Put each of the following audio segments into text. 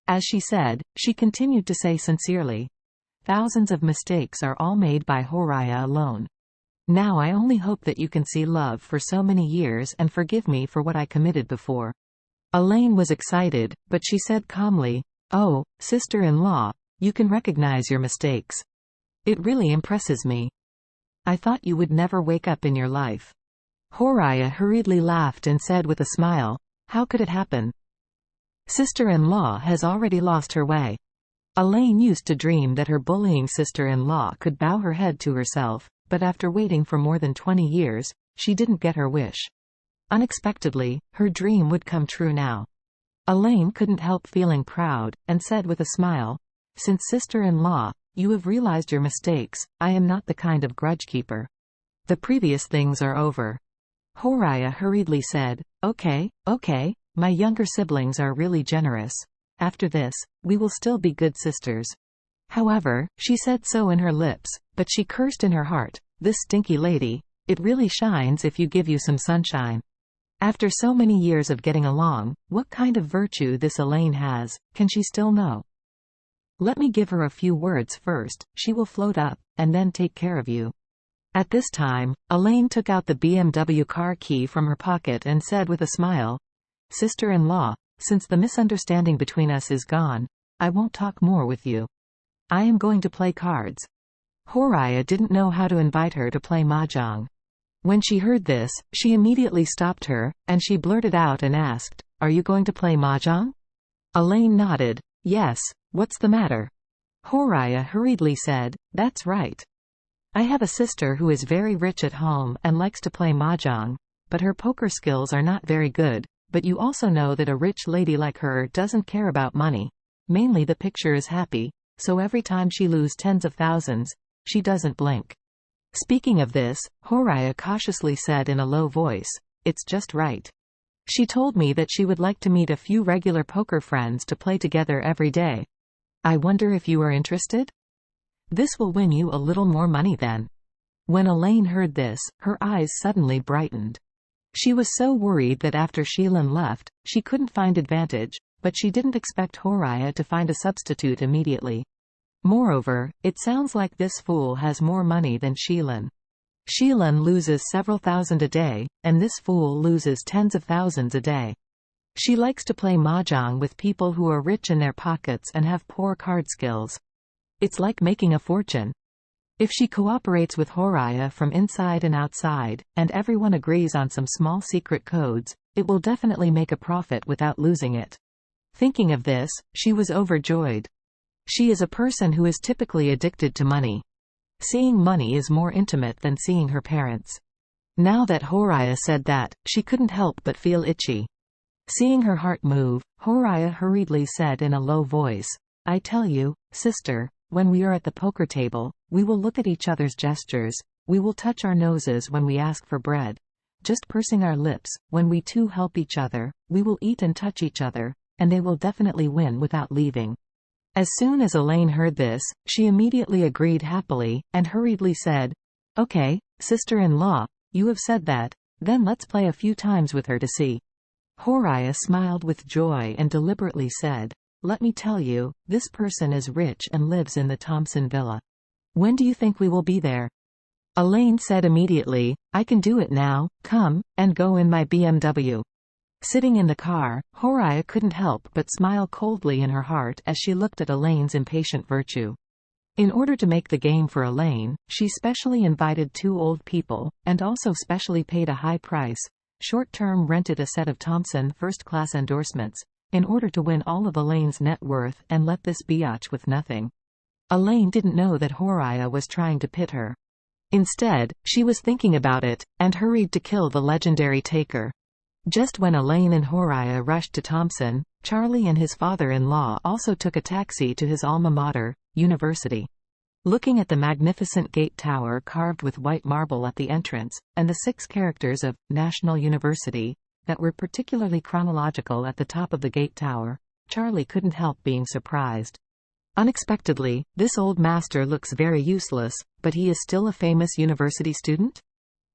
As she said, she continued to say sincerely, "Thousands of mistakes are all made by Horaya alone. Now I only hope that you can see love for so many years and forgive me for what I committed before." Elaine was excited, but she said calmly, "Oh, sister-in-law, you can recognize your mistakes. It really impresses me. I thought you would never wake up in your life." Horaya hurriedly laughed and said with a smile, "How could it happen? Sister-in-law has already lost her way." Elaine used to dream that her bullying sister-in-law could bow her head to herself, but after waiting for more than 20 years, she didn't get her wish. Unexpectedly, her dream would come true now. Elaine couldn't help feeling proud, and said with a smile, "Since sister-in-law, you have realized your mistakes, I am not the kind of grudge keeper. The previous things are over." Horaya hurriedly said, Okay, my younger siblings are really generous. After this, we will still be good sisters." However, she said so in her lips, but she cursed in her heart, "This stinky lady, it really shines if you give you some sunshine." After so many years of getting along, what kind of virtue this Elaine has, can she still know? Let me give her a few words first, she will float up, and then take care of you. At this time, Elaine took out the BMW car key from her pocket and said with a smile, "Sister-in-law, since the misunderstanding between us is gone, I won't talk more with you. I am going to play cards." Horaya didn't know how to invite her to play mahjong. When she heard this, she immediately stopped her, and she blurted out and asked, "Are you going to play mahjong?" Elaine nodded. "Yes, what's the matter?" Horaya hurriedly said, "That's right. I have a sister who is very rich at home and likes to play mahjong, but her poker skills are not very good, but you also know that a rich lady like her doesn't care about money. Mainly the picture is happy, so every time she loses tens of thousands, she doesn't blink." Speaking of this, Horaya cautiously said in a low voice, "It's just right. She told me that she would like to meet a few regular poker friends to play together every day. I wonder if you are interested? This will win you a little more money then." When Elaine heard this, her eyes suddenly brightened. She was so worried that after Sheilan left, she couldn't find advantage, but she didn't expect Horaya to find a substitute immediately. Moreover, it sounds like this fool has more money than Sheilan. Sheilan loses several thousand a day, and this fool loses tens of thousands a day. She likes to play mahjong with people who are rich in their pockets and have poor card skills. It's like making a fortune. If she cooperates with Horaya from inside and outside, and everyone agrees on some small secret codes, it will definitely make a profit without losing it. Thinking of this, she was overjoyed. She is a person who is typically addicted to money. Seeing money is more intimate than seeing her parents. Now that Horaya said that, she couldn't help but feel itchy. Seeing her heart move, Horaya hurriedly said in a low voice, "I tell you, sister, when we are at the poker table, we will look at each other's gestures, we will touch our noses when we ask for bread. Just pursing our lips, when we two help each other, we will eat and touch each other, and they will definitely win without leaving." As soon as Elaine heard this, she immediately agreed happily, and hurriedly said, "Okay, sister-in-law, you have said that, then let's play a few times with her to see." Horaya smiled with joy and deliberately said, "Let me tell you, this person is rich and lives in the Thompson villa. When do you think we will be there?" Elaine said immediately, "I can do it now, come, and go in my BMW." Sitting in the car, Horaya couldn't help but smile coldly in her heart as she looked at Elaine's impatient virtue. In order to make the game for Elaine, she specially invited two old people, and also specially paid a high price, short-term rented a set of Thompson first-class endorsements, in order to win all of Elaine's net worth and let this biatch with nothing. Elaine didn't know that Horaya was trying to pit her. Instead, she was thinking about it, and hurried to kill the legendary taker. Just when Elaine and Horaya rushed to Thompson, Charlie and his father-in-law also took a taxi to his alma mater, University. Looking at the magnificent gate tower carved with white marble at the entrance, and the 6 characters of National University that were particularly chronological at the top of the gate tower, Charlie couldn't help being surprised. Unexpectedly, this old master looks very useless, but he is still a famous university student?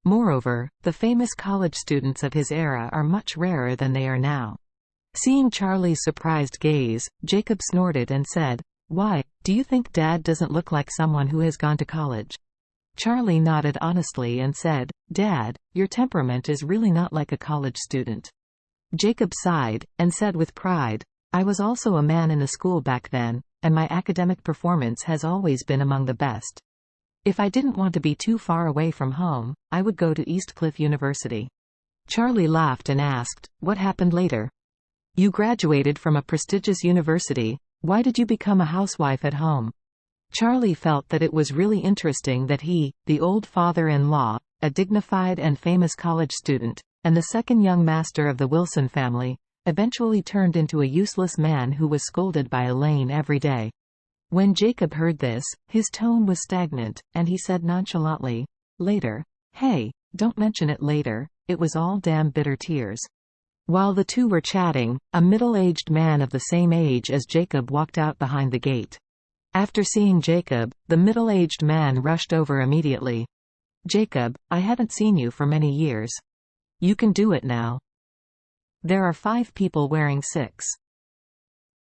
Moreover, the famous college students of his era are much rarer than they are now. Seeing Charlie's surprised gaze, Jacob snorted and said, "Why, do you think Dad doesn't look like someone who has gone to college?" Charlie nodded honestly and said, "Dad, your temperament is really not like a college student." Jacob sighed, and said with pride, "I was also a man in the school back then, and my academic performance has always been among the best. If I didn't want to be too far away from home, I would go to East Cliff University." Charlie laughed and asked, "What happened later?" "You graduated from a prestigious university. Why did you become a housewife at home?" Charlie felt that it was really interesting that he, the old father-in-law, a dignified and famous college student, and the second young master of the Wilson family, eventually turned into a useless man who was scolded by Elaine every day. When Jacob heard this, his tone was stagnant, and he said nonchalantly, "Later. Hey, don't mention it later, it was all damn bitter tears." While the two were chatting, a middle-aged man of the same age as Jacob walked out behind the gate. After seeing Jacob, the middle-aged man rushed over immediately. "Jacob, I haven't seen you for many years. You can do it now. There are 5 people wearing 6